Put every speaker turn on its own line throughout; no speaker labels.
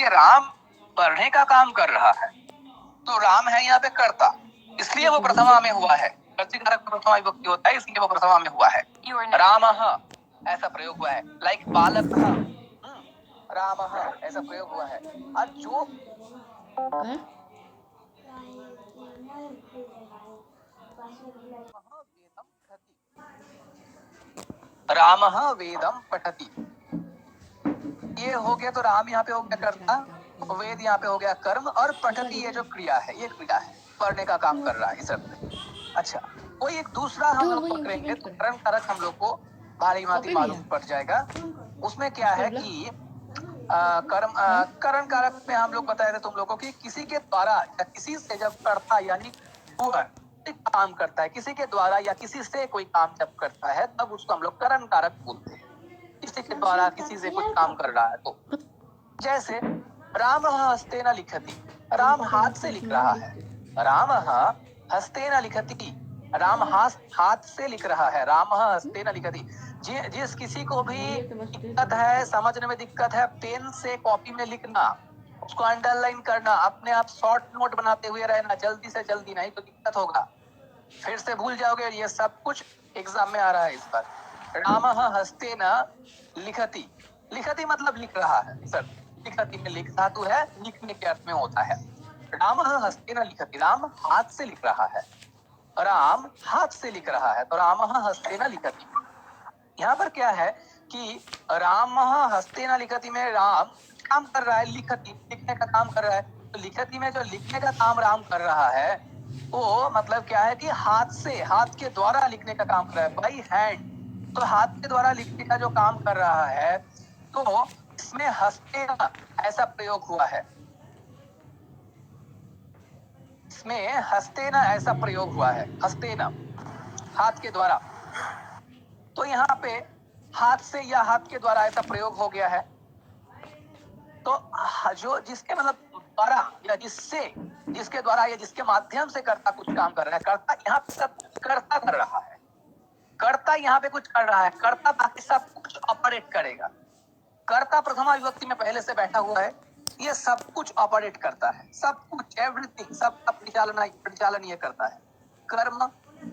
देखिए राम पढ़ने का काम कर रहा है, तो राम है यहाँ पे कर्ता, इसलिए वो प्रथमा में हुआ है। कर्तृकारक प्रथमा विभक्ति होता है, इसलिए वो प्रथमा में हुआ है। रामः ऐसा प्रयोग हुआ है, लाइक बालकः, रामः ऐसा प्रयोग हुआ है। और जो रामः वेदम पठति, ये हो गया तो राम यहाँ पे हो गया कर्ता, वेद यहाँ पे हो गया कर्म, और पठति ये जो क्रिया है, ये क्रिया है, पढ़ने का काम कर रहा है इस अर्थ में। अच्छा, कोई एक दूसरा हम लोग पकड़ेंगे तो कर्म कारक हम लोग को भारी भांति मालूम पड़ जाएगा। उसमें क्या है कि करण कारक में हम लोग बताए थे तुम लोगों को कि किसी के द्वारा या किसी से जब करता यानी काम करता है, किसी के द्वारा या किसी से कोई काम जब करता है तब उसको हम लोग करण कारक बोलते हैं। किसी के द्वारा किसी से कुछ काम कर रहा है, तो जैसे राम हस्तेन लिखति, राम हाथ से लिख रहा है। राम हस्तेन लिखति, राम हाथ से लिख रहा है। राम हस्तेन लिखति, जिस किसी को भी दिक्कत है, समझने में दिक्कत है, पेन से कॉपी में लिखना, उसको अंडरलाइन करना, अपने आप शॉर्ट नोट बनाते हुए रहना, जल्दी से जल्दी, नहीं तो दिक्कत होगा, फिर से भूल जाओगे। ये सब कुछ एग्जाम में आ रहा है इस बार। राम हस्तेन लिखति, लिखति मतलब लिख रहा है सर, लिखति में लिख धातु है, लिखने के अर्थ में होता है। राम हस्तेन लिखति, राम हाथ से लिख रहा है, राम हाथ से लिख रहा है, तो राम हस्तेन लिखति। यहाँ पर क्या है कि राम हस्तेन लिखति में राम काम कर रहा है, लिखति लिखने का काम कर रहा है, तो लिखति में जो लिखने का काम राम कर रहा है वो मतलब क्या है कि हाथ से, हाथ के द्वारा लिखने का काम कर रहा है, बाई हैंड। तो हाथ के द्वारा लिखने का जो काम कर रहा है, तो इसमें हस्तेन ऐसा प्रयोग हुआ है, इसमें हस्तेन ऐसा प्रयोग हुआ है, हस्तेन हाथ के द्वारा। तो यहाँ पे हाथ से या हाथ के द्वारा ऐसा प्रयोग हो गया है, तो जो जिसके मतलब द्वारा या जिससे, जिसके द्वारा या जिसके माध्यम से कर्ता कुछ काम कर रहा है, कर्ता यहाँ पे सब कर्ता कर रहा है, कर्ता यहाँ पे कुछ कर रहा है, कर्ता बाकी सब कुछ ऑपरेट करेगा। कर्ता प्रथमा विभक्ति में पहले से बैठा हुआ है, ये सब कुछ ऑपरेट करता है, सब कुछ, एवरीथिंग, सबका परिचालन ये करता है। कर्म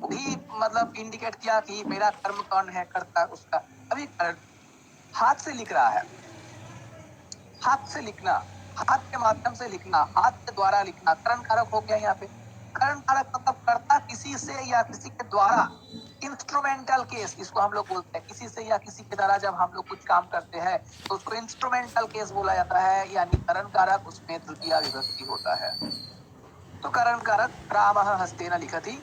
भी मतलब इंडिकेट किया कि मेरा कर्म कौन है, कर्ता उसका। अभी हाथ से लिख रहा है, हाथ से लिखना, हाथ के माध्यम से लिखना, हाथ के द्वारा लिखना, करण कारक हो गया यहाँ पे। करण कारक मतलब कर्ता किसी से या किसी के द्वारा, इंस्ट्रूमेंटल केस इसको हम लोग बोलते हैं, किसी से या किसी के द्वारा जब हम लोग कुछ काम करते हैं तो उसको इंस्ट्रूमेंटल केस बोला जाता है, यानी करण कारक उसमें तृतीया विभक्ति होता है। तो करण कारक राम हस्तेन लिखति,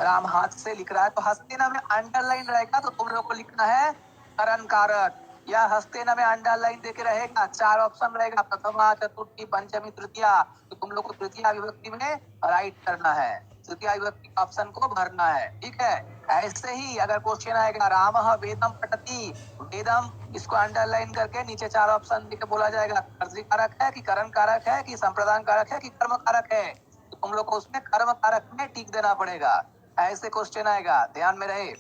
राम हाथ से लिख रहा है, तो हस्तेन में अंडरलाइन रहेगा, तो तुम लोग को लिखना है करण कारक, या हस्तेन में अंडरलाइन देके रहेगा, चार ऑप्शन रहेगा, प्रथमा चतुर्थी पंचमी तृतीया, तो तुम लोग को तृतीया विभक्ति में राइट करना है, तृतीया विभक्ति ऑप्शन को भरना है, ठीक है। ऐसे ही अगर क्वेश्चन आएगा राम वेदम पठति, वेदम इसको अंडरलाइन करके नीचे चार ऑप्शन देके बोला जाएगा कर्तृकारक है कि करण कारक है कि संप्रदान कारक है कि कर्म कारक है, तो तुम लोग को उसमें कर्म कारक में टिक देना पड़ेगा। ऐसे क्वेश्चन आएगा, ध्यान में रहे।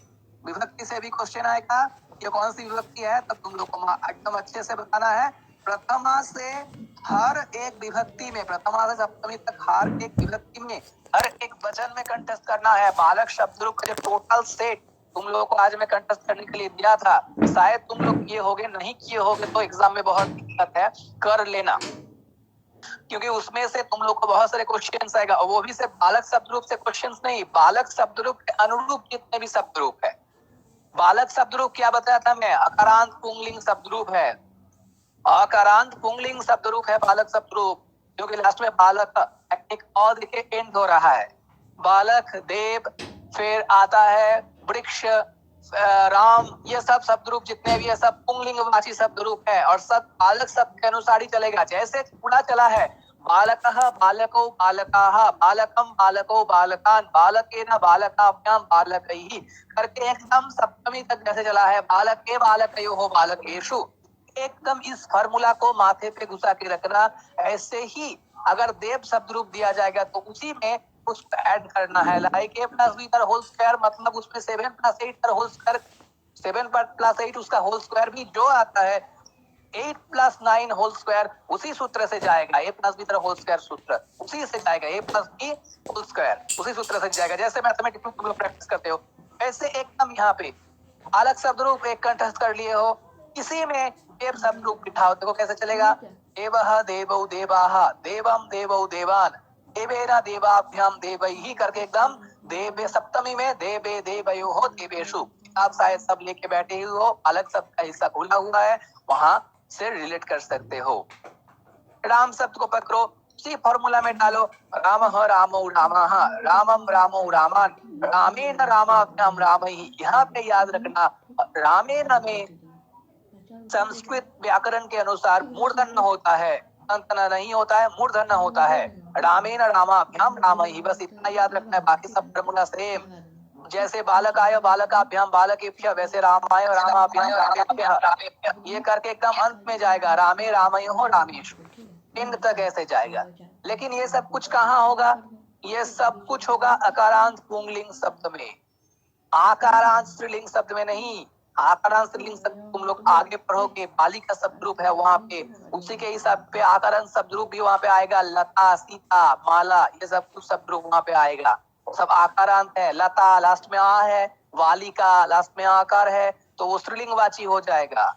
विभक्ति से भी क्वेश्चन आएगा, ये कौन सी विभक्ति है, तब तुम लोग को एकदम अच्छे से बताना है। प्रथमा से हर एक विभक्ति में, प्रथमा से सप्तमी तक हर एक विभक्ति में, हर एक वचन में कंटेस्ट करना है। बालक शब्द रूप का जो टोटल सेट तुम लोगों को आज मैं कंटेस्ट करने के लिए दिया था, शायद तुम लोग किए होगे, नहीं किए होगे तो एग्जाम में बहुत दिक्कत है, कर लेना, क्योंकि उसमें से तुम लोग को बहुत सारे क्वेश्चंस आएगा, और वो भी सिर्फ बालक शब्द रूप से क्वेश्चंस नहीं, बालक शब्द रूप के अनुरूप जितने भी शब्द रूप है। बालक शब्द रूप क्या बताया था मैं, अकारांत पुंगलिंग शब्द रूप है, अकारांत पुंगलिंग शब्द रूप है बालक शब्द रूप, जो कि लास्ट में बालक एक और देखिए एंड हो रहा है, बालक, देव, फिर आता है वृक्ष, राम, ये सब शब्द रूप जितने भी है सब पुंगलिंगवाची शब्द रूप है, और सब बालक शब्द के अनुसार ही चलेगा। जैसे पूरा चला है बालकः बालकौ बालकाः, बालकम बालकौ बालकान, बालकेन बालकाभ्याम बालकैः करके एकदम सप्तमी तक जैसे चला है, बालके बालकयोः बालकेषु, एकदम इस फार्मूला को माथे पे घुसा के रखना। ऐसे ही अगर देव शब्द रूप दिया जाएगा तो उसी में उसको ऐड करना है, लाइक ए प्लस बी का होल स्क्वायर, मतलब उसमें 7 + 8 का होल स्क्वायर, 7 + 8 उसका होल स्क्वायर भी जो आता है 8 प्लस 9 होल स्क्वायर उसी सूत्र से जाएगा, a प्लस बी तरफ होल स्क्वायर सूत्र उसी से जाएगा, a plus b whole square उसी सूत्र से जाएगा। जैसे मैथमेटिक्स तुम लोग प्रैक्टिस करते हो वैसे एकदम यहाँ पे अलग शब्द रूप एक कंठस्थ कर लिए हो, इसी में देव शब्द रूप बिठाओ। देखो कैसे चलेगा, देवः देवौ देवाः देवम देवौ देवान देवेना देवाभ्याम देवैहि करके एकदम देवे सप्तमी में देवे देवयो हो देवेशु। आप शायद सब लेके बैठे ही हो, अलग शब्द का हिस्सा खुला हुआ है, वहां से रिलेट कर सकते हो। राम शब्द को पकड़ो, उसी फॉर्मूला में डालो, रामः रामौ रामाः रामम रामौ रामान रामेण रामाभ्याम रामैहि। यहाँ पे याद रखना रामेण में संस्कृत व्याकरण के अनुसार मूर्धन्य होता है, अंतना नहीं होता है, मूर्धन्य होता है। रामेण रामाभ्याम रामैहि, बस इतना याद रखना है, बाकी सब फॉर्मूला सेम। जैसे बालकाय बालकाभ्याम बालकेभ्यः, वैसे रामाय रामाभ्याम रामेभ्यः, ये करके एकदम अंत में जाएगा रामे रामयोः रामेषु, एंड तक ऐसे जाएगा। लेकिन ये सब कुछ कहाँ होगा, ये सब कुछ होगा अकारांत पुंगलिंग शब्द में, आकारांत स्त्रीलिंग शब्द में नहीं। आकारांत स्त्रीलिंग शब्द तुम लोग आगे पढ़ोगे, बालिका शब्द रूप है वहाँ पे, उसी के हिसाब पे आकारांत शब्द रूप भी वहाँ पे आएगा, लता सीता माला ये सब कुछ शब्द रूप वहाँ पे आएगा, सब आकारांत है। लता लास्ट में आ है, वालिका लास्ट में आकार है, तो वो स्त्रीलिंगवाची हो जाएगा।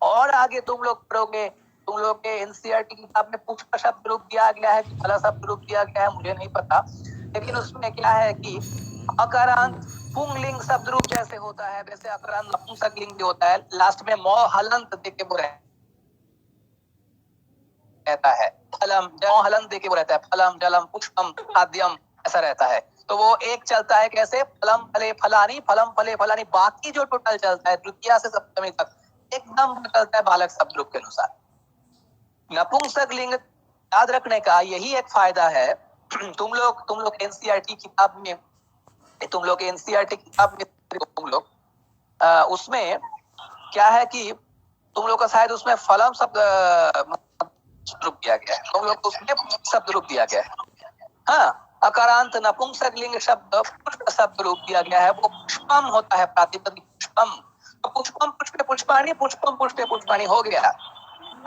और आगे तुम लोग पढ़ोगे, तुम लोग के एनसीईआरटी की किताब में पुष्प शब्द रूप दिया गया है, फला शब्द रूप दिया गया है, मुझे नहीं पता, लेकिन उसमें क्या है कि अकारांत पुंगलिंग शब्द रूप जैसे होता है वैसे अकारांत नपुंसकलिंग भी होता है। लास्ट में मौ हलंत देके वो रहता है, फलम मौ हलंत देके वो रहता है, फलम जलम पुष्पम खाद्यम ऐसा रहता है। तो वो एक चलता है कैसे, फलम फले फलानी फलम फले फलानी, बाकी जो टोटल चलता है तृतीया से सप्तमी तक एकदम चलता है बालक शब्द रूप के अनुसार। नपुंसक लिंग याद रखने का यही एक फायदा है। तुम लोग एनसीईआरटी किताब में उसमें क्या है कि तुम लोग का शायद उसमें फलम शब्द रूप दिया गया है, तुम लोग उसमें शब्द रूप दिया गया है। हाँ, अकारांत नपुंसक लिंग शब्द पुष्प शब्द रूप दिया गया है, वो पुष्पम होता है, प्रातिपदिक पुष्पम। तो पुष्पम पुष्पे पुष्पाणि पुष्पम पुष्पे पुष्पाणि हो गया।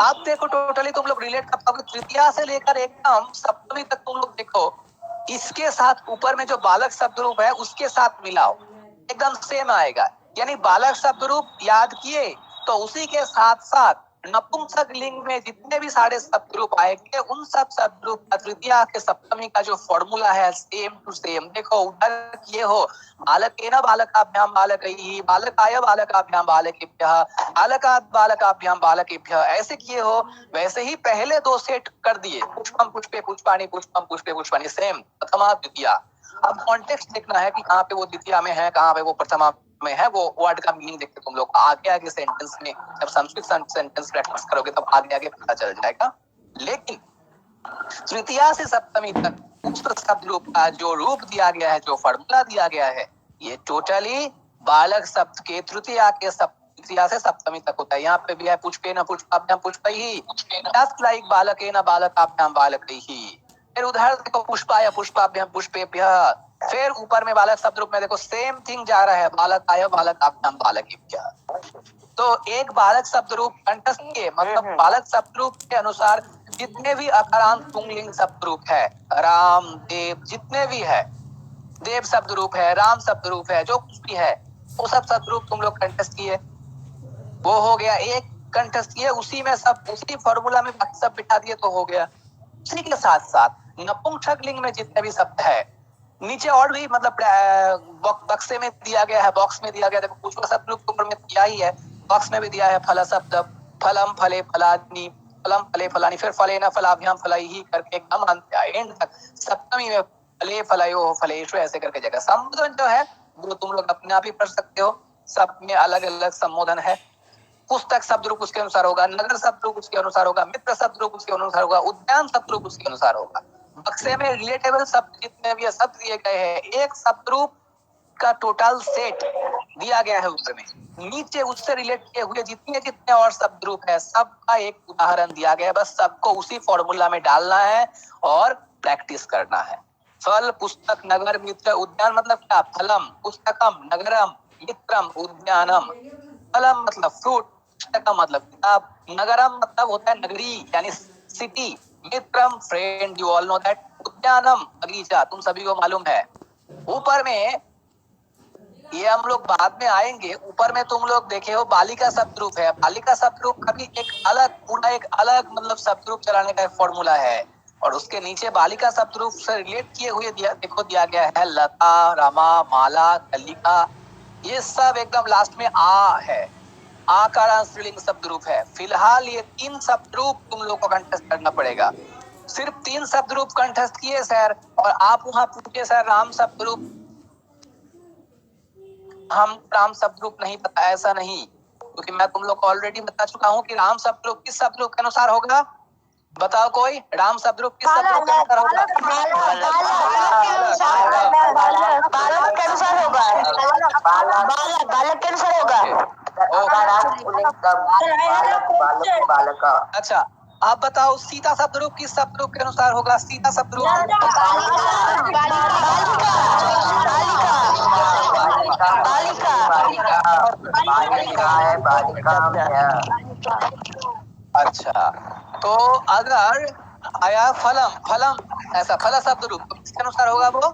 आप देखो टोटली तुम लोग रिलेट कर पाओगे, तृतीया से लेकर एकदम सप्तमी तक तुम लोग देखो, इसके साथ ऊपर में जो बालक शब्द रूप है उसके साथ मिलाओ, एकदम सेम आएगा। यानी बालक शब्द रूप याद किए तो उसी के साथ साथ नपुंसक लिंग में जितने भी सारे शब्द रूप आएंगे उन सब शब्द रूप का तृतीया के सप्तमी का जो फॉर्मूला है सेम टू सेम। देखो उधर किए हो बालकेन बालकाभ्याम बालकैहि बालकाय बालकाभ्याम बालकेभ्यः बालकात् बालकाभ्याम बालकेभ्यः, ऐसे किए हो वैसे ही पहले दो सेट कर दिए, पुष्पम पुष्पे पुष्पाणि पुष्पम पुष्पे पुष्पाणि, सेम प्रथमा द्वितीया। अब कॉन्टेक्स्ट देखना है कि कहाँ पे वो द्वितीया में है, कहाँ पे वो प्रथमा में है, वो वर्ड का मीनिंग देखते तुम लोग आगे आगे सेंटेंस में, जब संस्कृत सेंटेंस प्रैक्टिस करोगे तब आगे आगे पता चल जाएगा। लेकिन तृतीया से सप्तमी तक उस शब्द रूप का जो रूप दिया गया है, जो फॉर्मूला दिया गया है, ये टोटली बालक शब्द के तृतीया के तृतीया से सप्तमी तक होता है। यहाँ पे भी है पुष्पेन पुष्पाभ्याम पुष्पैहि, जस्ट लाइक बालकेन बालकाभ्याम बालकैहि। फिर उधर देखो पुष्पाय पुष्पाभ्याम पुष्पेभ्यः, फिर ऊपर में बालक शब्द रूप में देखो सेम थिंग जा रहा है, बालकाय बालकाभ्याम बालकेभ्यः। तो एक बालक शब्द रूप कंठस्थ के मतलब बालक शब्द रूप के अनुसार जितने भी अकारांत पुंगलिंग शब्द रूप है, राम देव जितने भी है, देव शब्द रूप है, राम शब्द रूप है, जो कुछ भी है वो सब शब्द रूप तुम लोग कंठस्थ किए, वो हो गया एक कंठस्थ किए, उसी में सब उसी फॉर्मूला में बाकी सब बिठा दिए तो हो गया। उसी के साथ साथ नपुंसक लिंग में जितने भी शब्द है नीचे और भी मतलब बक्से में दिया गया है, बॉक्स में दिया गया है, देखो पुष्प शब्द रूप ऊपर में दिया ही है, बॉक्स में भी दिया है फल शब्द, फलम फले फलानी फलम फले फलानी, फिर फलेन फलाभ्याम फलैहि करके एकदम अंत एंड तक सप्तमी में फले फलयो फलेषु ऐसे करके जगह। संबोधन जो है वो तुम लोग अपने आप ही पढ़ सकते हो, सब में अलग अलग संबोधन है। पुस्तक शब्द रूप उसके अनुसार होगा, नगर शब्द रूप उसके अनुसार होगा, मित्र शब्द रूप उसके अनुसार होगा, उद्यान शब्द रूप उसके अनुसार होगा। बक्से में रिलेटेबल शब्द जितने भी शब्द दिए गए हैं, एक शब्द रूप का टोटल सेट दिया गया है ऊपर में, नीचे उससे रिलेट किए हुए जितने जितने और शब्द रूप है सबका एक उदाहरण दिया गया है, बस सबको उसी फॉर्मूला में डालना है और प्रैक्टिस करना है। फल पुस्तक नगर मित्र उद्यान मतलब क्या, फलम पुस्तकम नगरम मित्रम उद्यानम। फलम मतलब फ्रूट, का मतलब किताब, नगरम मतलब होता है नगरी यानी सिटी, मित्रम friend, you all know that, उद्यानम बगीचा, तुम सभी को मालूम है। ऊपर में ये हम लोग बाद में आएंगे, ऊपर में तुम लोग देखे हो बालिका शब्द रूप है। बालिका शब्द रूप का भी एक अलग पूरा एक अलग मतलब शब्द रूप चलाने का एक फॉर्मूला है, और उसके नीचे बालिका शब्द रूप से रिलेट किए हुए देखो दिया गया है लता, रमा, माला, कलिका, ये सब एकदम लास्ट में आ है। आकार स्त्रीलिंग शब्द रूप है। फिलहाल ये 3 शब्द रूप तुम लोग को कंठस्थ करना पड़ेगा। सिर्फ 3 शब्द रूप कंठस्थ किए सर, और आप वहां पूछे सर राम शब्द रूप, हम राम शब्द रूप नहीं पता, ऐसा नहीं, क्योंकि मैं तुम लोग को ऑलरेडी बता चुका हूँ कि राम शब्द रूप किस शब्द रूप के अनुसार होगा। बताओ कोई, राम शब्द रूप किस शब्द रूप के अनुसार होगा?
बालक के अनुसार होगा। बालक के अनुसार होगा।
अच्छा, आप बताओ सीता शब्द रूप किस शब्द रूप के अनुसार होगा? सीता शब्द रूप अच्छा, तो अगर आया फलम, फलम ऐसा फल शब्द रूप तो किसके अनुसार होगा वो?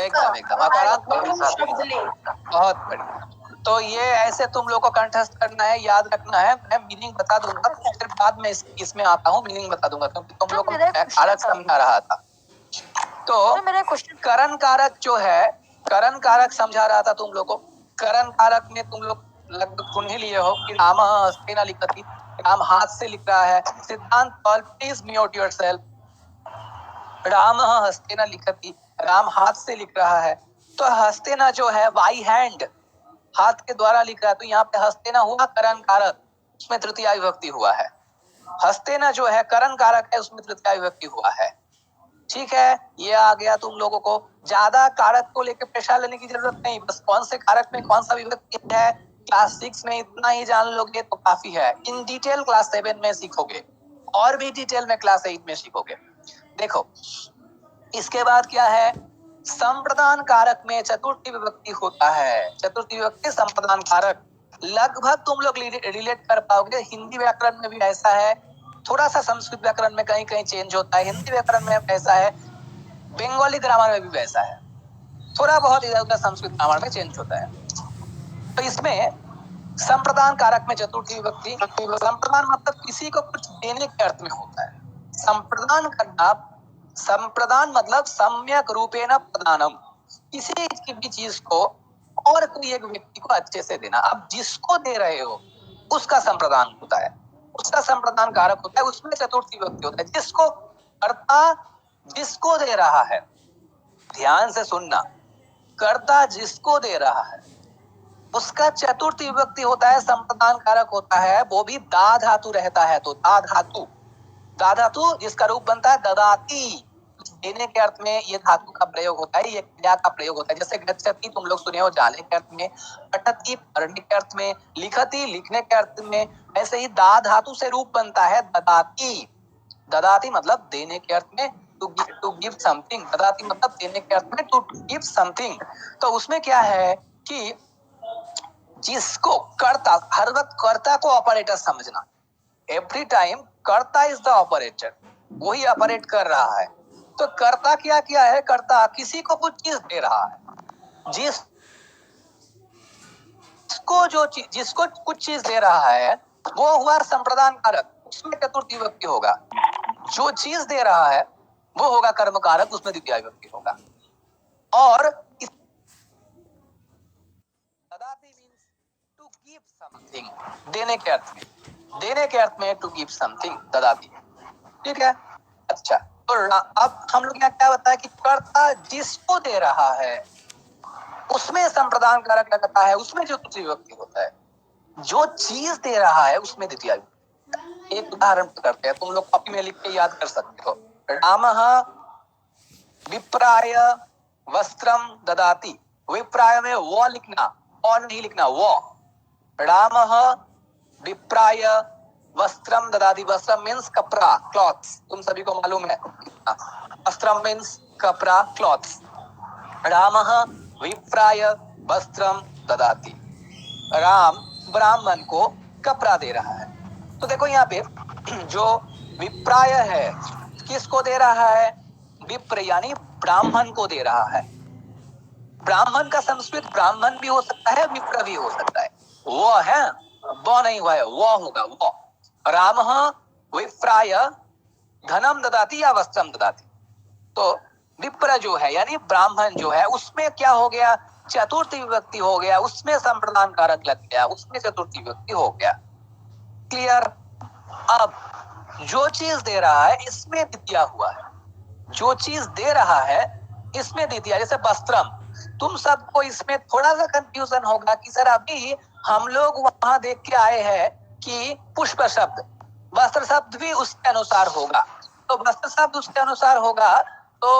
एकदम एकदम बहुत बढ़िया। तो ये ऐसे तुम लोग को कंठस्थ करना है, याद रखना है। मैं मीनिंग बता दूंगा, फिर बाद में इसमें आता हूँ, मीनिंग बता दूंगा, क्योंकि तुम लोग को कारक समझा रहा था। तो करण कारक जो है, करण कारक समझा रहा था तुम लोग को। करण कारक में तुम लोग लगभग सुन ही लिए हो कि राम हस्तेन लिखति, राम हाथ से लिख रहा है। सिद्धांत Paul, please mute yourself. Ram हस्तेन लिखति, राम हाथ से लिख रहा है। तो हस्तेना जो है बाई हैंड, हाथ के द्वारा लिख रहा है, तो यहाँ पे हस्तेना हुआ करण कारक, उसमें तृतीया विभक्ति हुआ है। हस्तेना जो है करण कारक है, उसमें तृतीया विभक्ति हुआ है। ठीक है, ये आ गया। तुम लोगों को ज्यादा कारक को लेकर परेशान लेने की जरूरत नहीं, बस कौन से कारक में कौन सा विभक्ति है, क्लास 6 में इतना ही जान लोगे तो काफी है। इन डिटेल क्लास 7 में सीखोगे, और भी डिटेल में क्लास 8 में सीखोगे। देखो इसके बाद क्या है, संप्रदान कारक में चतुर्थी विभक्ति होता है। चतुर्थी विभक्ति संप्रदान कारक लगभग तुम लोग रिलेट कर पाओगे। हिंदी व्याकरण में भी ऐसा है, थोड़ा सा संस्कृत व्याकरण में कहीं कहीं चेंज होता है, हिंदी व्याकरण में ऐसा है, बंगाली ग्रामर में भी वैसा है, थोड़ा बहुत इधर उधर संस्कृत ग्रामर में चेंज होता है। तो इसमें संप्रदान कारक में चतुर्थी विभक्ति, संप्रदान मतलब किसी को कुछ देने के अर्थ में होता है। संप्रदान करना, संप्रदान मतलब सम्यक रूपेण प्रदानम, किसी की भी चीज को और कोई एक व्यक्ति को अच्छे से देना। अब जिसको दे रहे हो उसका संप्रदान होता है, उसका संप्रदान कारक होता है, उसमें चतुर्थी विभक्ति होता है। जिसको कर्ता जिसको दे रहा है, ध्यान से सुनना, कर्ता जिसको दे रहा है उसका चतुर्थी विभक्ति होता है, संप्रदान कारक होता है, वो भी दा धातु रहता है। तो दा धातु, दा धातु जिसका रूप बनता है ददाती, देने के अर्थ में ये धातु का प्रयोग होता है, ये क्रिया का प्रयोग होता है। जैसे गच्छति तुम लोग सुने हो जाने के अर्थ में, पठति पढ़ने के अर्थ में, लिखति लिखने के अर्थ में, ऐसे ही दा धातु से रूप बनता है ददाती। ददाती मतलब देने के अर्थ में, टू गिव समथिंग। ददाती मतलब देने के अर्थ में, टू गिव समथिंग। तो उसमें क्या है कि जिसको कर्ता, हर वक्त कर्ता को ऑपरेटर समझना, एवरी टाइम कर्ता इज द ऑपरेटर, वही ऑपरेट कर रहा है। तो कर्ता क्या किया है, कर्ता किसी को कुछ चीज दे रहा है, जिसको कुछ चीज दे रहा है वो हुआ संप्रदान कारक, उसमें चतुर्थी विभक्ति होगा। जो चीज दे रहा है वो होगा कर्म कारक, उसमें द्वितीय विभक्ति होगा। और ददाती मींस टू गिव समथिंग, देने के अर्थ में, देने के अर्थ में टू गिव समथिंग ददाती। ठीक है, अच्छा। तो अब हम लोग क्या बताया कि कर्ता जिसको दे रहा है उसमें संप्रदान कारक लगता है, उसमें जो तृतीय विभक्ति होता है। जो चीज दे रहा है उसमें द्वितीय विभक्ति। एक उदाहरण करते हैं, तुम लोग कॉपी में लिख के याद कर सकते हो। रामः विप्राय वस्त्रम ददाति, विप्राय में वो लिखना और नहीं लिखना वो। रामः विप्राय वस्त्रम ददाति, वस्त्रम मीन्स कपड़ा, क्लॉथ्स, तुम सभी को मालूम है। वस्त्र वस्त्रम मीन्स कपड़ा, क्लॉथ्स। रामः विप्राय वस्त्रम ददाति। राम ब्राह्मण को कपड़ा दे रहा है। तो देखो यहाँ पे जो विप्राय है किसको दे रहा है? विप्र यानी ब्राह्मण को दे रहा है। ब्राह्मण का संस्कृत ब्राह्मण भी हो सकता है, विप्र भी हो सकता है। वो है, वो नहीं हुआ है, वो होगा वो। रामः विप्राय धनम ददाति या वस्त्रम ददाति। तो विप्र जो है यानी ब्राह्मण जो है उसमें क्या हो गया? चतुर्थी विभक्ति हो गया, उसमें संप्रदान कारक लग गया, उसमें चतुर्थी विभक्ति हो गया। क्लियर? अब जो चीज दे रहा है इसमें द्वितीया हुआ है, जो चीज दे रहा है इसमें द्वितीया। जैसे वस्त्रम, तुम सबको इसमें थोड़ा सा कंफ्यूजन होगा कि सर अभी हम लोग वहां देख के आए हैं कि पुष्प शब्द, वस्त्र शब्द भी उसके अनुसार होगा। तो वस्त्र शब्द उसके अनुसार होगा तो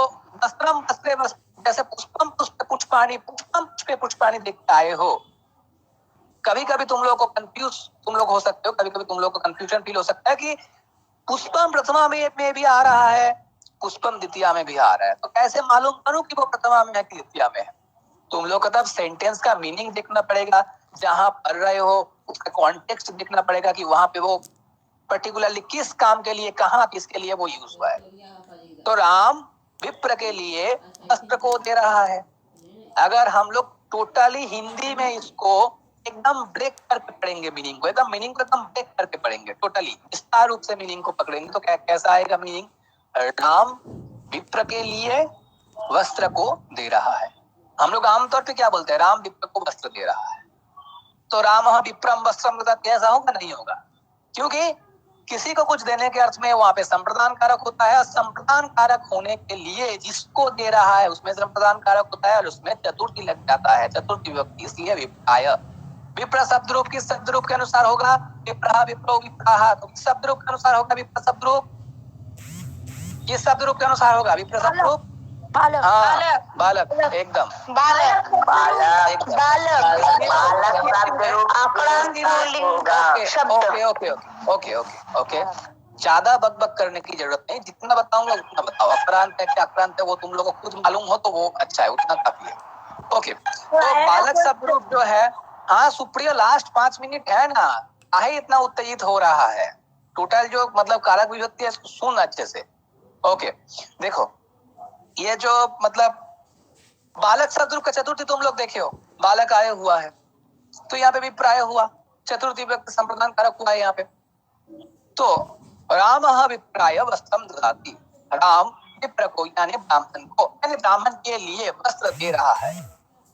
वस्त्रम वस्त्रे वस्त्र, जैसे पुष्पम पुष्प पुष्पाणि, पुष्पम पुष्पे पुष्पाणि देख के आए हो। कभी कभी तुम लोग हो सकते हो, कभी कभी तुम लोग को कंफ्यूजन फील हो सकता है कि पुष्पम प्रथमा में भी आ रहा है, पुष्पम द्वितीया में भी आ रहा है। तो कैसे मालूम करूं कि वो प्रथमा में है कि द्वितीया में है? तुम लोग को तब सेंटेंस का मीनिंग देखना पड़ेगा, जहां पढ़ रहे हो उसका कॉन्टेक्स्ट देखना पड़ेगा कि वहां पे वो पर्टिकुलरली किस काम के लिए, कहाँ किसके लिए वो यूज हुआ है। तो राम विप्र के लिए वस्त्र को दे रहा है। अगर हम लोग टोटली हिंदी में इसको एकदम ब्रेक करके पढ़ेंगे, मीनिंग को एकदम ब्रेक करके पढ़ेंगे, टोटली विस्तार रूप से मीनिंग को पकड़ेंगे, तो कैसा आएगा मीनिंग? राम विप्र के लिए वस्त्र को दे रहा है। हम लोग आमतौर पे क्या बोलते हैं? राम विप्र को वस्त्र दे रहा है। तो राम विप्रम वस्त्रम ददाति, ऐसा होगा? नहीं होगा, क्योंकि किसी को कुछ देने के अर्थ में वहां पे संप्रदान कारक होता है। संप्रदान कारक होने के लिए जिसको दे रहा है उसमें संप्रदान कारक होता है और उसमें चतुर्थी लग जाता है, चतुर्थी विभक्ति, इसलिए विप्राय। विप्र शब्द रूप किस शब्द रूप के अनुसार होगा? विप्रा विप्रो विप्राह। तो किस शब्द रूप के अनुसार होगा विप्र शब्द रूप? किस शब्द रूप के अनुसार होगा विप्र शब्द रूप?
बालक।
हाँ, बालक, एकदम
बालक। बालक।
ओके। ज्यादा बकबक करने की जरूरत नहीं, जितना बताऊंगा उतना बताओ। अक्रांत है क्या अक्रांत है वो तुम लोगों को खुद मालूम हो तो वो अच्छा है, उतना काफी है। ओके, तो बालक शब्द रूप जो है, हाँ सुप्रिय लास्ट 5 मिनट है ना, काहे इतना उत्तेजित हो रहा है? टोटल जो मतलब कारक विभक्ति है इसको सुन अच्छे से। ओके, देखो ये जो मतलब बालक शब्द रूप का चतुर्थी तुम लोग देखे हो, बालक आया हुआ है तो यहाँ पे भी प्राय हुआ, चतुर्थी विभक्ति संप्रदान कारक हुआ है यहाँ पे। तो राम विप्राय वस्त्रम ददाति, राम विप्र को यानी ब्राह्मण को, यानी ब्राह्मण के लिए वस्त्र दे रहा है।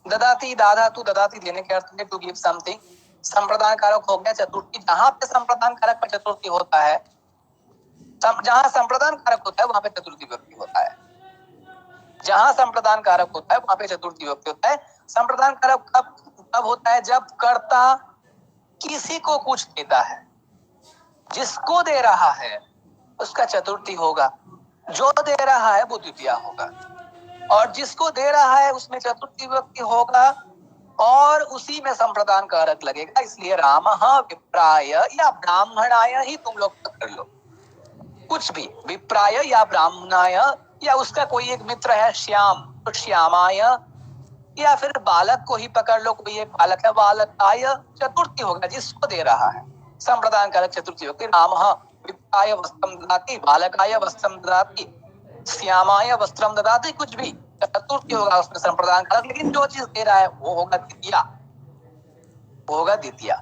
ददाति, दाधातु ददाति देने के अर्थ में टू गिव समथिंग, संप्रदान कारक हो गया चतुर्थी। जहां पे संप्रदान कारक पर चतुर्थी होता है, जहां संप्रदान कारक होता है वहां पे चतुर्थी विभक्ति होता है। जहां संप्रदान कारक होता है वहां पे चतुर्थी विभक्ति होता है। संप्रदान कारक कब होता है? जब कर्ता किसी को कुछ देता है, जिसको दे रहा है उसका चतुर्थी होगा, जो दे रहा है वो द्वितीया होगा, और जिसको दे रहा है उसमें चतुर्थी विभक्ति होगा और उसी में संप्रदान कारक लगेगा। इसलिए रामः विप्राय या ब्राह्मणाय ही तुम लोग पकड़ लो, कुछ भी, विप्राय या ब्राह्मणाय, या उसका कोई एक मित्र है श्याम तो श्यामाय, या फिर बालक को ही पकड़ लो, कोई एक बालक है बालकाय, चतुर्थी होगा जिसको दे रहा है, संप्रदान कारक चतुर्थी होगी। रामः विप्राय वस्त्रम ददाति, बालकाय वस्त्रम ददाति, श्यामाय वस्त्रम ददाति, कुछ भी चतुर्थी होगा उसमें संप्रदान कारक, लेकिन जो चीज दे रहा है वो होगा द्वितीया, होगा द्वितीया।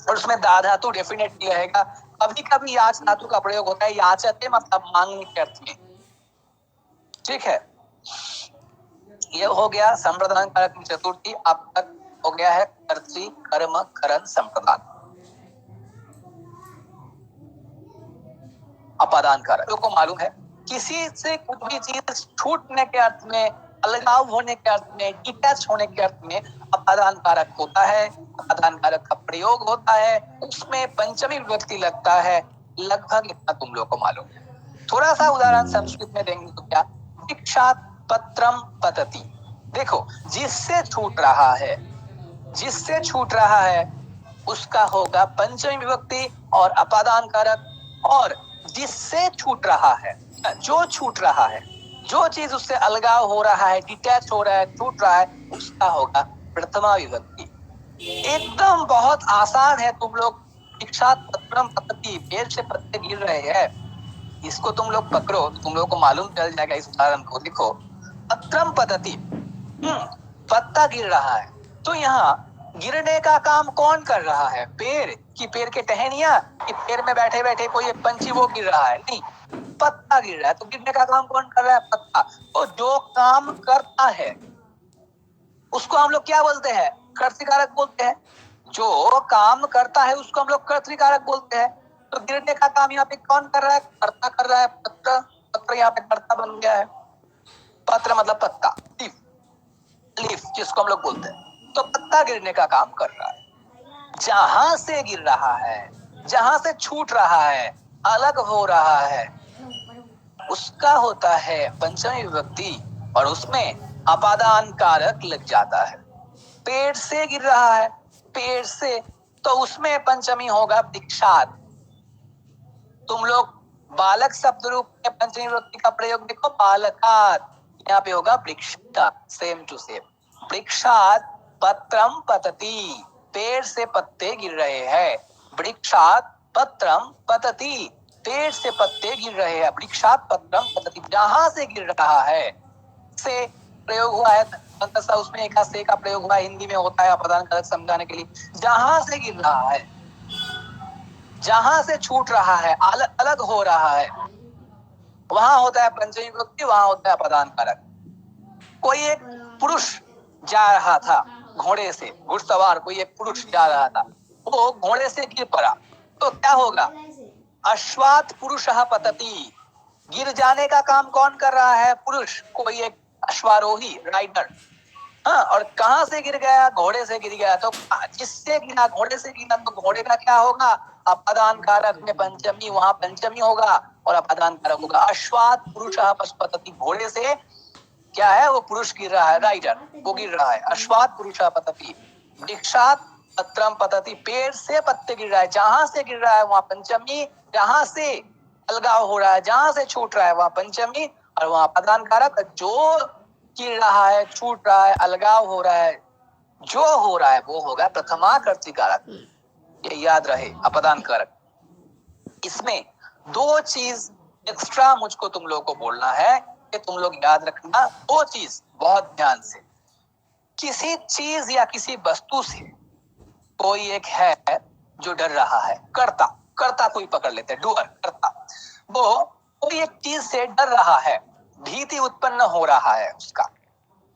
और उसमें दा धातु डेफिनेटली रहेगा। कभी कभी याच धातु का प्रयोग होता है, याचते मतलब मांगने के अर्थ में, ठीक है। ये हो गया संप्रदान कारक में चतुर्थी। अब तक हो गया है कर्तृ कर्म करण संप्रदान। अपादान कारक को मालूम है, किसी से कुछ भी चीज छूटने के अर्थ में, अलगाव होने के अर्थ में, डिटैच होने के अर्थ में अपादान कारक होता है। अपादान कारक का प्रयोग होता है, उसमें पंचमी विभक्ति लगता है, लगभग इतना तुम लोग को मालूम है। थोड़ा सा उदाहरण संस्कृत में देंगे तो क्या, भिक्षात् पत्रम पतति। देखो जिससे छूट रहा है, जिससे छूट रहा है उसका होगा पंचमी विभक्ति और अपादान कारक, और जिससे छूट रहा है जो छूट रहा है, जो चीज उससे अलगाव हो रहा है, डिटैच हो रहा है, छूट रहा है, उसका होगा प्रथमा विभक्ति। एकदम बहुत आसान है। तुम लोग दीक्षात पत्रम पतति, पेड़ से पत्ते गिर रहे हैं, इसको तुम लोग पकड़ो तो तुम लोग को मालूम चल जाएगा। इस उदाहरण को देखो, पत्रम पतति, पत्ता गिर रहा है। तो यहाँ गिरने का काम कौन कर रहा है? पेड़ की पेड़ के टहनियां, कि पेड़ में बैठे बैठे कोई एक पंछी वो गिर रहा है? नहीं, पत्ता गिर रहा है। तो गिरने का काम कौन कर रहा है? पत्ता। तो जो काम करता है उसको हम लोग क्या बोलते हैं? कर्तृकारक बोलते हैं। जो काम करता है उसको हम लोग कर्तृकारक बोलते हैं। तो गिरने का काम यहाँ पे कौन कर रहा है? कर्ता कर रहा है। पत्र, पत्र यहाँ पे कर्ता बन गया है। पत्र मतलब पत्ता, लीफ, लीफ जिसको हम लोग बोलते हैं। तो पत्ता गिरने का काम कर रहा है। जहां से गिर रहा है, जहां से छूट रहा है, अलग हो रहा है, उसका होता है पंचमी विभक्ति, और उसमें अपादान कारक लग जाता है। पेड़ से गिर रहा है, पेड़ से, तो उसमें पंचमी होगा वृक्षात। तुम लोग बालक शब्द रूप में पंचमी विभक्ति का प्रयोग देखो, बालकात, यहाँ पे होगा वृक्षात, सेम टू सेम। वृक्षात पत्रम पतति, पेड़ से पत्ते गिर रहे हैं। वृक्षात पत्रम पतति, पेड़ से पत्ते गिर रहे हैं। वृक्षात पत्रम पतति, जहां से गिर रहा है, से प्रयोग हुआ है। अंततः उसमें एक से का प्रयोग हुआ, हिंदी में होता है अपादान कारक समझाने के लिए। जहां से गिर रहा है, जहां से छूट रहा है, अलग अलग हो रहा है, वहां होता है पंचमी विभक्ति, वहां होता है अपादान कारक। कोई एक पुरुष जा रहा था घोड़े से, घुड़सवार कोई एक पुरुष जा रहा था, वो घोड़े से गिर पड़ा, तो क्या होगा? अश्वात पुरुषः पतति, गिर जाने का काम कौन कर रहा है? पुरुष, कोई एक अश्वारोही, राइडर। हाँ, और कहां से गिर गया? घोड़े से गिर गया। तो जिससे गिरा, घोड़े से गिरा, तो घोड़े का क्या होगा? अपादान कारक में पंचमी, वहां पंचमी होगा और अपादान कारक होगा। अश्वात पुरुषः पतति, घोड़े से क्या है? वो पुरुष गिर रहा है, राइडर वो गिर रहा है। अश्वात पुरुषः पतति, वृक्षात पत्रम पतति, पेड़ से पत्ते गिर रहा है। जहां से गिर रहा है वहां पंचमी, जहां से अलगाव हो रहा है, जहां से छूट रहा है वहां पंचमी, और वहां अपादान कारक। जो गिर रहा है, छूट रहा है, अलगाव हो रहा है, जो हो रहा है वो होगा प्रथमा कर्तृकारक। ये याद रहे, अपादान कारक। इसमें दो चीज एक्स्ट्रा मुझको तुम लोग को बोलना है, कि तुम लोग याद रखना दो चीज बहुत ध्यान से। किसी चीज या किसी वस्तु से कोई एक है जो डर रहा है, कर्ता, कर्ता कोई पकड़ लेते हैं, डूअर, कर्ता, वो कोई एक चीज से डर रहा है, भीति उत्पन्न हो रहा है उसका,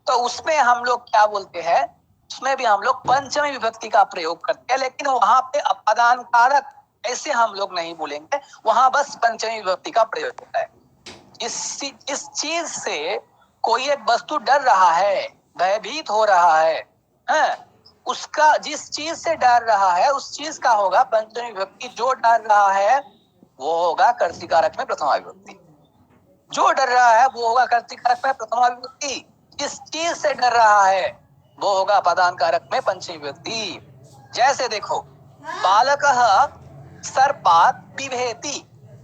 तो उसमें हम लोग क्या बोलते हैं? उसमें भी हम लोग पंचमी विभक्ति का प्रयोग करते हैं, लेकिन वहां पे अपादान कारक ऐसे हम लोग नहीं बोलेंगे, वहां बस पंचमी विभक्ति का प्रयोग होता है। इस चीज से कोई एक वस्तु डर रहा है, भयभीत हो रहा है, उसका, जिस चीज से डर रहा है उस चीज का होगा पंचमी विभक्ति। जो डर रहा है वो होगा कर्तृकारक में प्रथमा विभक्ति। जो डर रहा है वो होगा कर्तृकारक में प्रथमा विभक्ति। जिस चीज से डर रहा है वो होगा अपादान कारक में पंचमी विभक्ति। जैसे देखो, बालकः सर्पात् बिभेति,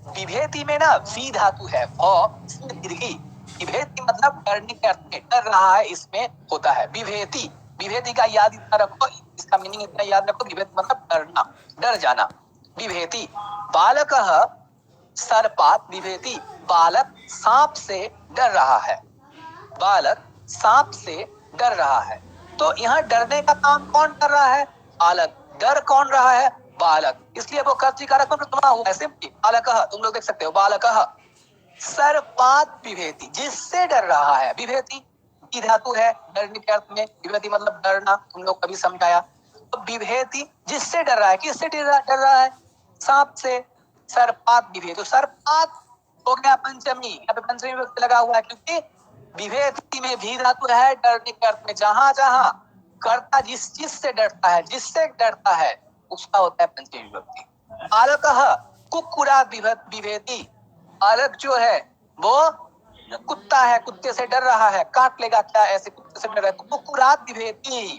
बिभेति में ना वी धातु है, दीर्घी, बिभेति मतलब डरने के अर्थ में, डर रहा है इसमें होता है बिभेति। बिभेति का याद इतना रखो, इसका मीनिंग इतना याद रखो, बिभेति मतलब डरना, डर जाना, बिभेति। बालकः सर्पात् बिभेति, बालक सांप से डर रहा है, बालक सांप से डर रहा है। तो यहाँ डरने का काम कौन कर रहा है? बालक। डर कौन रहा है? बालक, इसलिए वो कर्तृकारक में प्रथमा हुआ है। सिंपली बालकः, तुम लोग देख सकते हो, बालकः सर्पात् बिभेति, जिससे डर रहा है। बिभेति की धातु है डरने के अर्थ में, बिभेति मतलब डरना, तुम लोग कभी समझाया। तो बिभेति जिससे डर रहा है, किससे डर रहा है? सांप से। सर्पात् बिभेति, तो सर्पात् हो गया पंचमी, यहाँ पे पंचमी विभक्ति लगा हुआ है, क्योंकि विभेति में भी धातु है डरने के अर्थ में। जहां जहां कर्ता जिस चीज से डरता है, जिससे डरता है, उसका होता है पंचमी विभक्ति। बालकः कुक्कुरात् बिभेति, बालक जो है वो कुत्ता है, कुत्ते से डर रहा है, काट लेगा क्या, ऐसे कुत्ते से डर रहा है, तो कुक्कुरात् बिभेति,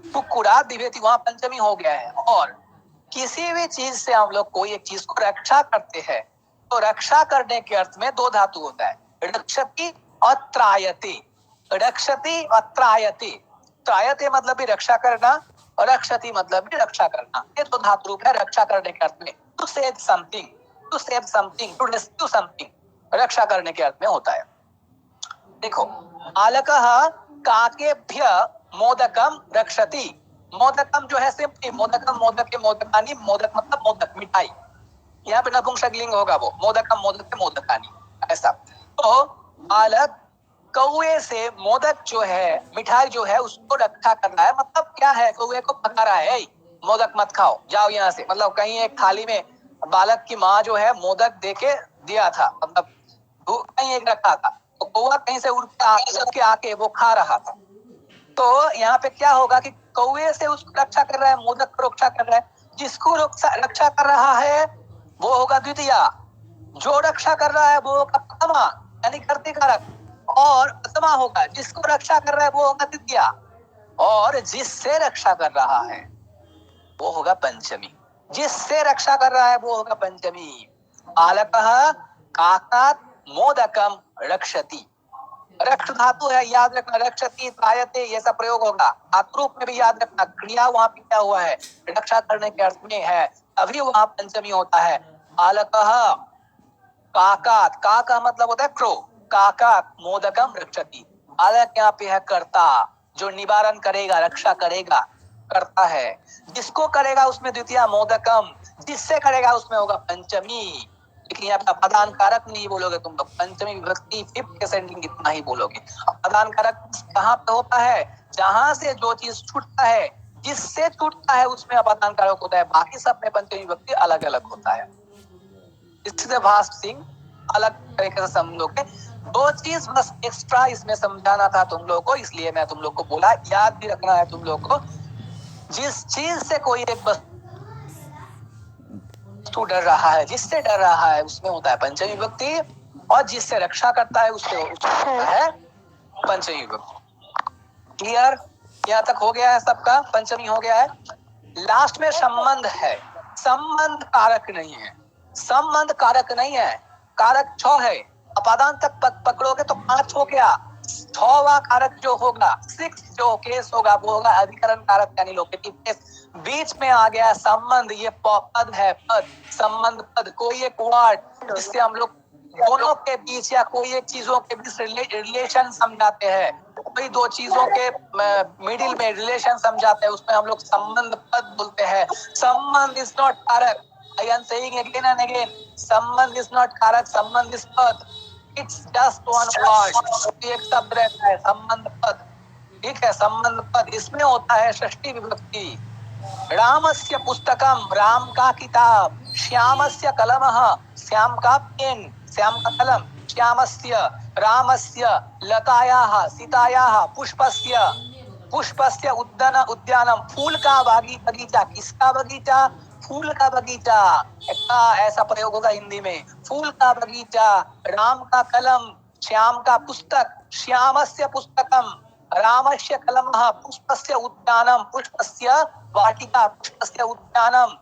कुक्कुरात् बिभेति वहां पंचमी हो गया है। और किसी भी चीज से हम लोग कोई एक चीज को रक्षा करते हैं, तो रक्षा करने के अर्थ में दो धातु होता है, रक्षति और त्रायते। रक्षति और त्रायते, त्रायते मतलब भी रक्षा करना और रक्षति मतलब भी रक्षा करना, ये दो धातु रूप है रक्षा करने के अर्थ में। To save something, to save something, to rescue something, रक्षा करने के अर्थ में होता है। देखो, बालकः काकेभ्य मोदकम रक्षति। मोदकम जो है सिंपली मोदकम, मोदक के मोदकानी, मोदक मतलब मोदक मिठाई, यहाँ पे नपुंसकलिंग होगा वो, मोदकम मोदक के मोदकानी, ऐसा। तो बालक कौए से मोदक जो है, मिठाई जो है, उसको रक्षा कर रहा है। मतलब क्या है, कौए को पका रहा है, मोदक मत खाओ, जाओ यहाँ से। मतलब कहीं एक थाली में बालक की माँ जो है मोदक देके दिया था, मतलब कहीं एक रखा था, तो कौआ कहीं से उड़ के आके वो खा रहा था। तो यहाँ पे क्या होगा कि कौए से उसको रक्षा कर रहा है, मोदक को रक्षा कर रहा है। जिसको रक्षा कर रहा है वो होगा द्वितीय, जो रक्षा कर रहा है वो होगा प्रथमा यानी कर्तिकारक, और प्रथमा होगा जिसको रक्षा कर रहा है वो होगा द्वितीय, और जिससे रक्षा कर रहा है वो होगा पंचमी। जिससे रक्षा कर रहा है वो होगा पंचमी। बालकः काकात् मोदकम रक्षति, रक्ष धातु है, याद रखना, रक्षति त्रायते ये सब प्रयोग होगा। धातु रूप में भी याद रखना, क्रिया वहां पे क्या हुआ है, रक्षा करने के अर्थ में है, अभी वहां पंचमी होता है। बालकः काकात्, काका मतलब होता है क्रो, काकात् मोदकम रक्षति। बालक यहाँ पे है कर्ता, जो निवारण करेगा, रक्षा करेगा, करता है। जिसको करेगा उसमें द्वितीय मोदकम, जिससे करेगा उसमें होगा पंचमी। लेकिन यहाँ पे अपादान कारक नहीं बोलोगे तुम लोग, पंचमी विभक्ति फिफ्थ के सेंडिंग इतना ही बोलोगे। अपादान कारक कहाँ पे होता है, जहां से जो चीज छूटता है, जिससे छूटता है उसमें अपादान कारक होता है, बाकी सब में पंचमी विभक्ति अलग अलग होता है। इससे भास्ट सिंह अलग तरीके से समझोगे। दो चीज बस एक्स्ट्रा इसमें समझाना था तुम लोग को, इसलिए मैं तुम लोग को बोला, याद भी रखना है तुम लोग को। जिस चीज से कोई एक वस्तु डर रहा है, जिससे डर रहा है उसमें होता है पंचमी विभक्ति, और जिससे रक्षा करता है उससे होता है पंचमी विभक्ति। क्लियर, यहाँ तक हो गया है सबका, पंचमी हो गया है। लास्ट में संबंध है, संबंध कारक नहीं है, संबंध कारक नहीं है, कारक 6 है। अपादान तक पकड़ोगे तो 5 हो गया, 6वां कारक जो होगा, 6 जो केस होगा वो होगा अधिकरण कारक यानी लोकेटिव केस। बीच में आ गया संबंध, ये पद है, पद, संबंध पद, कोई एक वर्ड जिससे हम लोग दोनों के बीच या कोई एक चीजों के बीच रिलेशन समझाते हैं, कोई दो चीजों के मिडिल में रिलेशन समझाते हैं, उसमें हम लोग संबंध पद बोलते हैं। संबंध इज नॉट कारक, I am saying again and again, संबंध इज नॉट कारक, संबंध इज पद, इट्स जस्ट वन वर्ड, एक शब्द रहता है संबंध पद, ठीक है, संबंध पद। इसमें होता है षष्ठी विभक्ति। रामस्य पुस्तकम, राम का किताब, श्यामस्य कलमः, श्याम का पेन, श्याम का कलम, श्यामस्य, रामस्य, लतायाः, सीतायाः, पुष्पस्य, पुष्पस्य उद्यानम, फूल का बगीचा, किसका बगीचा, फूल का बगीचा, ऐसा प्रयोग होगा हिंदी में, फूल का बगीचा, राम का कलम, श्याम का पुस्तक, श्यामस्य पुस्तकम, रामस्य कलमः, पुष्पस्य उद्यानम, पुष्पस्य वाटिका, पुष्पस्य उद्यानम।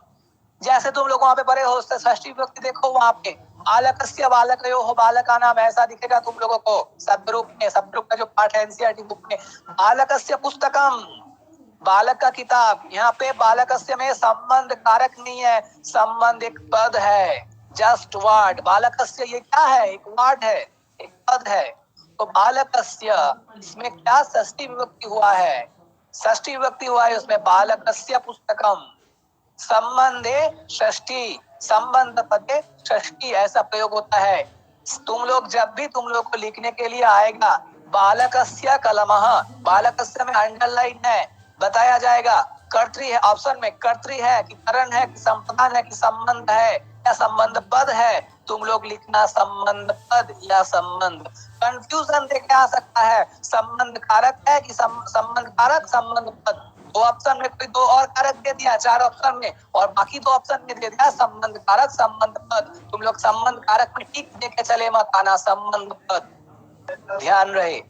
जैसे तुम लोग वहां पे पढ़े हो षष्ठी विभक्ति, देखो वहां पे बालकस्य बालकयोः बालकानाम ऐसा दिखेगा तुम लोगों को शब्द रूप में, शब्द रूप का जो पाठ है एनसीईआरटी बुक में, बालकस्य पुस्तकम, बालक का किताब। यहाँ पे बालकस्य में संबंध कारक नहीं है, संबंध एक पद है, जस्ट वर्ड। बालकस्य ये क्या है, एक वर्ड है, एक पद है। तो बालकस्य, इसमें क्या षष्ठी विभक्ति हुआ है, षष्ठी विभक्ति हुआ है उसमें, बालकस्य पुस्तकम, संबंधे षष्ठी, संबंध पदे षष्ठी, ऐसा प्रयोग होता है। तुम लोग जब भी तुम लोग को लिखने के लिए आएगा बालकस्य कलमः, बालकस्य में अंडरलाइन है, बताया जाएगा कर्तृ है, ऑप्शन में कर्तृ है कि करण है कि संप्रदान है कि संबंध है या संबंध पद है, तुम लोग लिखना संबंध पद या संबंध। कंफ्यूजन देखे आ सकता है, संबंध कारक है कि संबंध कारक संबंध पद, दो ऑप्शन में कोई दो और कारक दे दिया, 4 ऑप्शन में, और बाकी 2 ऑप्शन में दे दिया संबंध कारक संबंध पद। तुम लोग संबंध कारक में टिक देके चले मत आना, संबंध पद ध्यान रहे।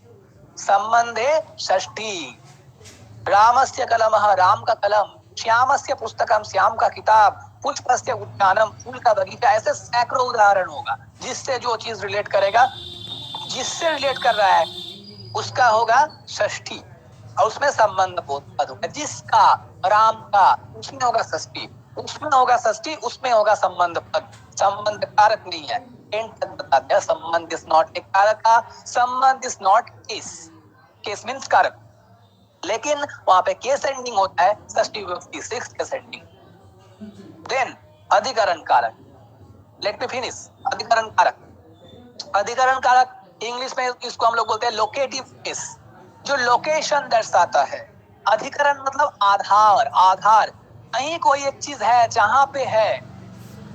संबंधे षष्ठी, रामस्य कलमः, राम का कलम, श्यामस्य पुस्तकम, श्याम का किताब, पुष्पस्य उद्यानम, फूल का बगीचा, ऐसे सैकड़ों उदाहरण होगा जिससे जो चीज रिलेट करेगा, जिससे रिलेट कर रहा है उसका होगा षष्ठी, और उसमें संबंध बोध होगा। जिसका, राम का, उसमें होगा षष्ठी, उसमें होगा षष्ठी, उसमें होगा संबंध पद। संबंध कारक नहीं है, बताते हैं संबंध इज नॉट ए कारक, संबंध is not case, case means कारक, लेकिन वहां पे केस एंडिंग होता है षष्ठी विभक्ति, सिक्स केस एंडिंग। देन अधिकरण कारक, लेट मी फिनिश। अधिकरण कारक, अधिकरण कारक इंग्लिश में इसको हम लोग बोलते हैं लोकेटिव केस, जो लोकेशन दर्शाता है। अधिकरण मतलब आधार, आधार, कहीं कोई एक चीज है जहां पे है,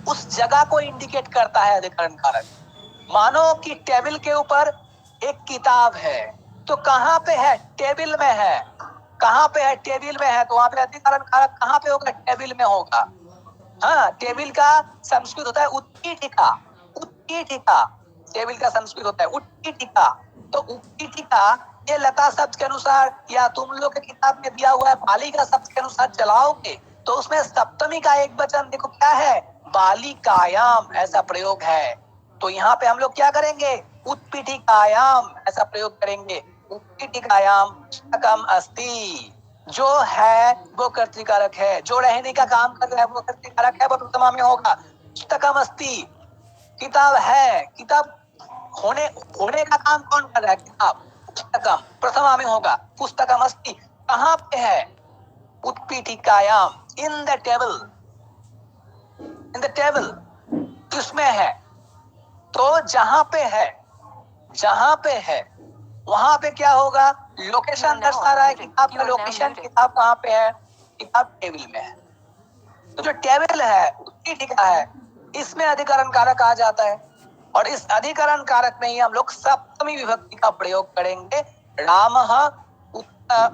उस जगह को इंडिकेट करता है अधिकरण कारक। मानो कि टेबल के ऊपर एक किताब है, तो कहां पे है? टेबल में है। कहां पे है? टेबल में है, तो वहां पे अधिकरण कारक कहां पे होगा? टेबल में होगा। हाँ, टेबल का संस्कृत होता है उत्पीठिका, उत्पीठिका टेबल का संस्कृत होता है उत्पीठिका। तो उत्पीठिका ये लता शब्द के अनुसार या तुम लोग के किताब में दिया हुआ है बालिका शब्द के अनुसार चलाओगे तो उसमें सप्तमी का एक वचन देखो क्या है? बालिकायाम, ऐसा प्रयोग है। तो यहाँ पे हम लोग क्या करेंगे? उत्पीठिकायाम ऐसा प्रयोग करेंगे। उत्पीठिकायाम पुस्तकम अस्ति, जो है वो कर्तृकारक है, जो रहने का काम कर रहा है वो कर्तृकारक है, वो प्रथमा में होगा। पुस्तकम अस्ति, किताब है, किताब होने का काम कौन कर रहा है? किताब। पुस्तकम प्रथमा में होगा, पुस्तकम अस्ति कहाँ पे है? उत्पीठिकायाम, in the table, in the table, किसमें है? तो जहां पे है, जहां पे है वहां पे क्या होगा? लोकेशन दर्शा रहा है किताब का लोकेशन, किताब कहाँ पे है? किताब टेबल में है। तो जो टेबल है उत्पीठिका है, इसमें अधिकरण कारक आ जाता है, और इस अधिकरण कारक में ही हम लोग सप्तमी विभक्ति का प्रयोग करेंगे। रामः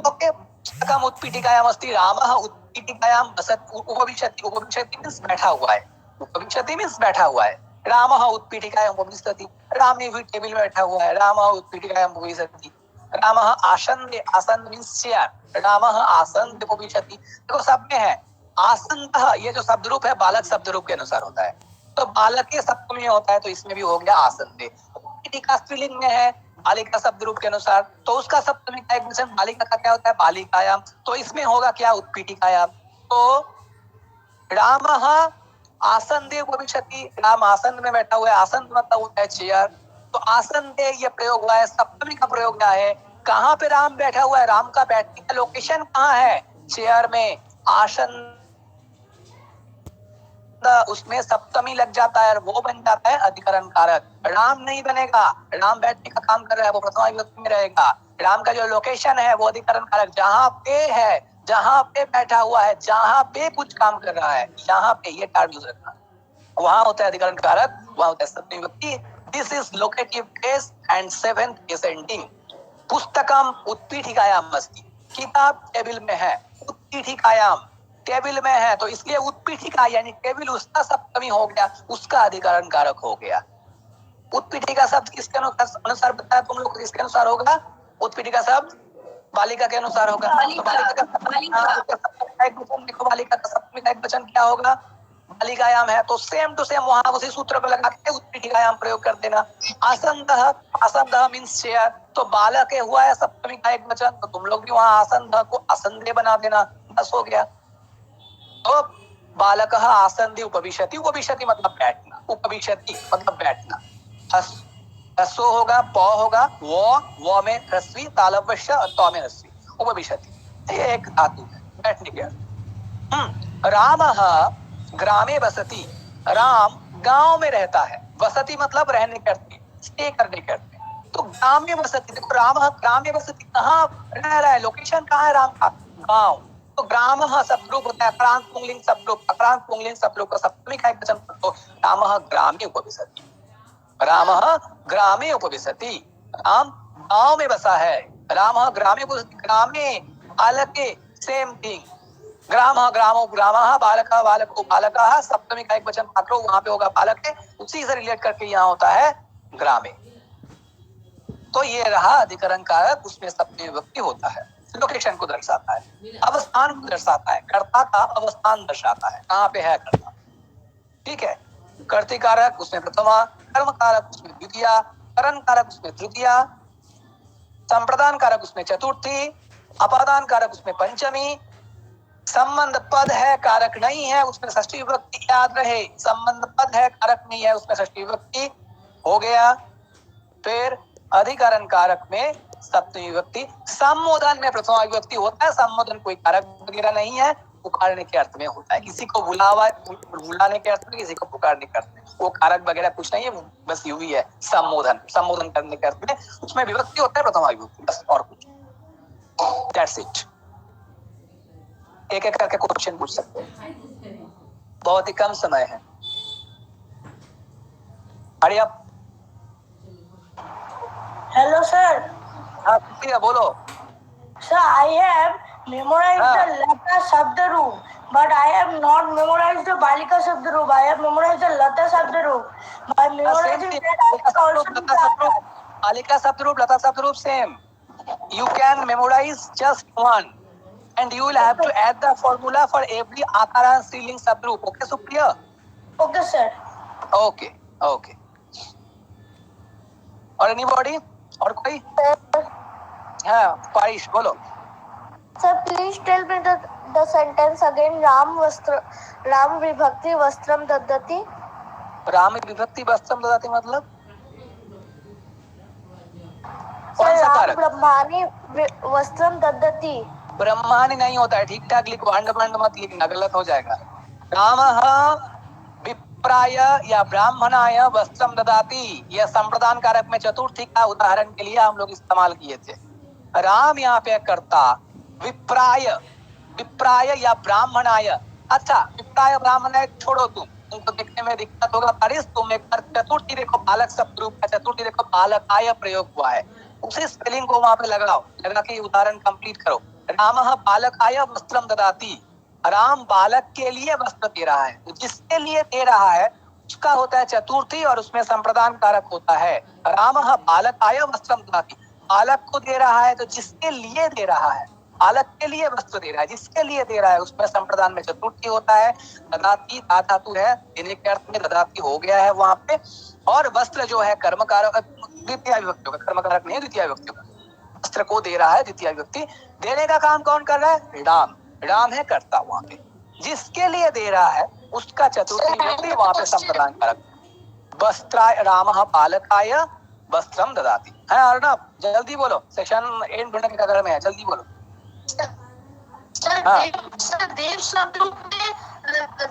ओके, पुस्तकम उत्पीठिकायाम अस्ति, रामः उत्पीठिकायाम वसति, उपविशति, उपविशति मींस बैठा हुआ है, उपविशति मींस बैठा हुआ है। रामः उत्पीठिकायाम उपविशति, राम भी टेबल में बैठा हुआ है, रामः उत्पीठिकायाम उपविशति। रामः आसन्दे, आसन्द मींस चेयर, रामः आसन्दे उपविशति। देखो सब में है आसन्दः, ये जो शब्द रूप है बालक शब्द रूप के अनुसार होता है, तो बालक के सप्तमी में होता है, तो इसमें भी हो गया आसन्दे। उत्पीठिका स्त्रीलिंग में है बालिका शब्द रूप के अनुसार, तो उसका सप्तमी का एक वचन बालिका का क्या होता है? बालिकायाम, तो इसमें होगा क्या? उत्पीठिकायाम। तो रामः आसन्दे उपविशति, राम आसन में बैठा हुआ है, आसन मतलब होता है चेयर, तो आसन्दे ये प्रयोग हुआ है, सप्तमी का प्रयोग क्या है? कहाँ पे राम बैठा हुआ है? राम का बैठने का लोकेशन कहाँ है? चेयर में। आसन उसमें सप्तमी लग जाता है, वो बन जाता है अधिकरण कारक। राम नहीं बनेगा, राम बैठने का काम कर रहा है, वो प्रथमा विभक्ति में रहेगा। राम का जो लोकेशन है वो अधिकरण कारक, जहाँ पे है, जहाँ पे बैठा हुआ है, जहाँ पे कुछ काम कर रहा है, यहाँ पे ये टार्गेट रखना, वहां होता है अधिकरण कारक, वहां होता है सप्तमी विभक्ति। This is locative case and seventh case ending. पुस्तकम उत्पीठिकायाम अस्ति, किताब टेबल में है, उत्पीठिकायाम टेबल में है, तो इसलिए उत्पीठिका यानी टेबल उसका सप्तमी हो गया, उसका अधिकरण कारक हो गया। उत्पीठिका शब्द किसके अनुसार बताया तुम लोग? किसके अनुसार होगा? उत्पीठिका शब्द बालिका के अनुसार होगा। तो बालिका का एक वचन देखो, बालिका का सप्तमी का एक वचन क्या होगा? बालिकायाम है, तो सेम टू सेम वहां उसी सूत्र पर लगा के उत्पीठिकायाम प्रयोग कर देना। आसन्दः, आसन्दः मींस चेयर, तो बालक हुआ है सप्तमी का एक वचन, तो तुम लोग भी वहां आसन्दः को आसन्दे बना देना, बस हो गया। तो बालकः आसन्दे उपविशति, उपविशति मतलब बैठना, उपविशति मतलब बैठना। हसो होगा, प होगा, वो में ह्रस्वी, तालव्य त में ह्रस्वी, उपविशति ये एक धातु है बैठने के। रामः ग्रामे वसति, राम गांव में रहता है, वसति मतलब रहने करते, स्टे करने करते। तो ग्रामे वसति, देखो रामः ग्रामे वसति, कहाँ रह रहा है? लोकेशन कहाँ है राम का? गांव। तो ग्रामः शब्द रूप होता है, अक्रांत पुंगलिंग शब्द रूप, अक्रांत पुंगलिंग शब्द रूप का सप्तमी का एक वचन, तो रामः ग्रामे उपविशति, रामः ग्रामे उपविशति, राम गांव में बसा है। रामः ग्रामे उपविशति, ग्रामे बालके, सेम थिंग। ग्रामः ग्रामो ग्रामः, बालकः बालको बालकः, सप्तमी का एक वचन पकड़ो, वहां पे होगा बालक है, उसी से रिलेट करके यहाँ होता है ग्रामे। तो ये रहा अधिकरण कारक, उसमें सप्तमी विभक्ति होता है, लोकेशन को दर्शाता है, अवस्थान को दर्शाता है, कर्ता का अवस्थान दर्शाता है, कहाँ पे है कर्ता। ठीक है। कर्ती कारक उसमें प्रथमा, कर्म कारक उसमें द्वितीया, करण कारक उसमें तृतीया, संप्रदान कारक उसमें चतुर्थी, अपादान कारक उसमें पंचमी, संबंध पद है कारक नहीं है उसमें षष्ठी विभक्ति, याद रहे संबंध पद है कारक नहीं है उसमें षष्ठी विभक्ति हो गया। फिर अधिकरण कारक में सप्तमी विभक्ति, संबोधन में प्रथमा विभक्ति होता है, संबोधन कोई कारक वगैरह नहीं है, पुकारने के अर्थ में होता है, किसी को बुलाने के अर्थ में, किसी को पुकारने के अर्थ में, वो कारक वगैरह कुछ नहीं है, बस यू ही है संबोधन करने के अर्थ में, उसमें विभक्ति होता है प्रथमा विभक्ति, बस और कुछ। That's it. एक एक करके क्वेश्चन पूछ सकते हैं, बहुत ही कम समय है। अरे आप
Hello, sir.
हाँ बोलो।
Sir, I have memorized the Lata Shabdaroop, but I have not memorized the Balika Shabdaroop. I have memorized the Lata Shabdaroop. By memorizing that, I also
Balika Shabdaroop, Lata Shabdaroop, same. You can memorize just one, and you will have to add the formula for every akara and striling Shabdaroop. Okay, Supriya?
Okay, sir.
Okay, okay. और anybody? और कोई? हाँ, पारिश बोलो।
Sir, please tell me the sentence again. Ram vibhakti vastram daddati.
Ram विभक्ति वस्त्रम ददाति मतलब?
Sir,
कौन सा
Ram
कारक?
brahmani vastram daddati.
ब्रह्मानी नहीं होता है, ठीक ठाक लिखो, अंड मत लिखना, गलत हो जाएगा। रामः विप्राय या ब्राह्मणाय वस्त्रम ददाति, यह संप्रदान कारक में चतुर्थी का उदाहरण के लिए हम लोग इस्तेमाल किए थे। राम यहाँ पे कर्ता, विप्राय या ब्राह्मणाय। अच्छा, विप्राय ब्राह्मणाय छोड़ो, तुमको देखने में दिक्कत होगा पारिस, तुम एक बार चतुर्थी देखो, बालक शब्द रूप का चतुर्थी देखो, बालकाय प्रयोग हुआ है, उसी स्पेलिंग को वहां पे लगाओ, लगा के उदाहरण कंप्लीट करो। रामः बालकाय वस्त्रम ददाति, राम बालक के लिए वस्त्र दे रहा है, तो जिसके लिए दे रहा है उसका होता है चतुर्थी और उसमें संप्रदान कारक होता है। रामः बालकाय वस्त्रम ददाति, बालक को दे रहा है तो जिसके लिए दे रहा है, बालक के लिए वस्त्र दे रहा है, जिसके लिए दे रहा है उसमें संप्रदान में चतुर्थी होता है। ददाति धातु है, देने के अर्थ में ददाति हो गया है वहां पे। और वस्त्र जो है कर्म कारक, द्वितीय विभक्ति होगा, कर्म कारक नहीं, द्वितीय विभक्ति होगा, वस्त्र को दे रहा है, द्वितीय विभक्ति। देने का काम कौन कर रहा है? राम, राम है कर्ता वहां पे, जिसके लिए दे रहा है उसका चतुर्थी विभक्ति वहां पे संप्रदान कारक। वस्त्राय रामः बालकाय वस्त्रम ददाति है। अर्णव जल्दी बोलो, सेशन एंड ढूंढने के कदर में है, जल्दी बोलो।
देव शब्द रूप में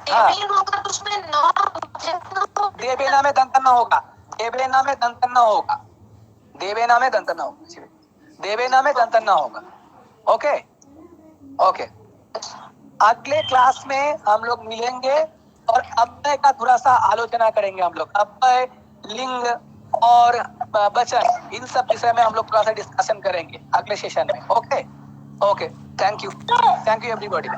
देवी होगा तो उसमें
देवेना में दंतन न होगा, देवेना में दंतन न होगा, देवेना में दंतन न होगा, देवेना में दंतन न होगा। ओके ओके, अगले क्लास में हम लोग मिलेंगे और अव्यय का थोड़ा सा आलोचना करेंगे हम लोग। अव्यय, लिंग और वचन, इन सब विषय में हम लोग थोड़ा सा डिस्कशन करेंगे अगले सेशन में। Okay okay, thank you everybody.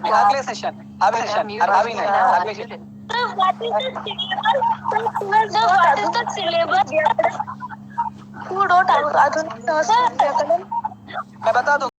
अगले सेशन में, अभी नहीं, अगले सेशन। मैं बता दूं।